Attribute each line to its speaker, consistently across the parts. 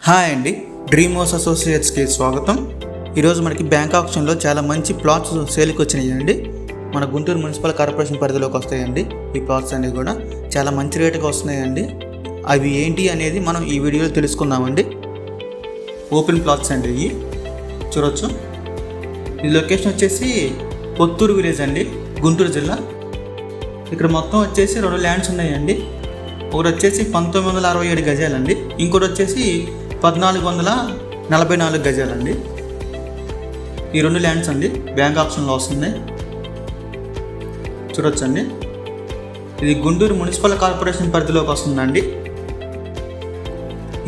Speaker 1: Hi అండి, dream house అసోసియేట్స్కి స్వాగతం. ఈరోజు మనకి బ్యాంక్ ఆప్షన్లో చాలా మంచి ప్లాట్స్ సేల్కి వచ్చినాయండి. మన గుంటూరు మున్సిపల్ కార్పొరేషన్ పరిధిలోకి వస్తాయండి. ఈ ప్లాట్స్ అనేవి కూడా చాలా మంచి రేటుకి వస్తున్నాయండి. అవి ఏంటి అనేది మనం ఈ వీడియోలో తెలుసుకుందామండి. ఓపెన్ ప్లాట్స్ అండి ఇవి చూడవచ్చు. ఈ లొకేషన్ వచ్చేసి పొత్తూరు విలేజ్ అండి, గుంటూరు జిల్లా. ఇక్కడ మొత్తం వచ్చేసి 2 ల్యాండ్స్ ఉన్నాయండి. ఒకటి వచ్చేసి 1967 గజాలండి, ఇంకోటి వచ్చేసి 1444 గజాలండి. ఈ 2 ల్యాండ్స్ అండి బ్యాంక్ ఆప్షన్లో వస్తున్నాయి, చూడొచ్చండి. ఇది గుంటూరు మున్సిపల్ కార్పొరేషన్ పరిధిలోకి వస్తుందండి.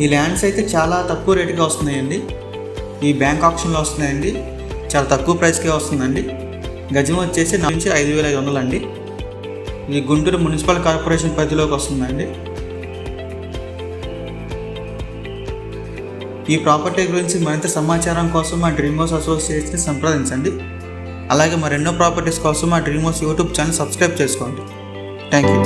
Speaker 1: ఈ ల్యాండ్స్ అయితే చాలా తక్కువ రేటుగా వస్తున్నాయండి. ఈ బ్యాంక్ ఆప్షన్లో వస్తున్నాయండి, చాలా తక్కువ ప్రైస్కే వస్తుందండి. గజం వచ్చేసి 4,500 అండి. ఇది గుంటూరు మున్సిపల్ కార్పొరేషన్ పరిధిలోకి వస్తుందండి. ఈ ప్రాపర్టీ గురించి మరింత సమాచారం కోసం మా డ్రీమ్ హౌస్ అసోసియేట్స్ని సంప్రదించండి. అలాగే మరెన్నో ప్రాపర్టీస్ కోసం మా dream house YouTube channel subscribe చేసుకోండి. Thank you.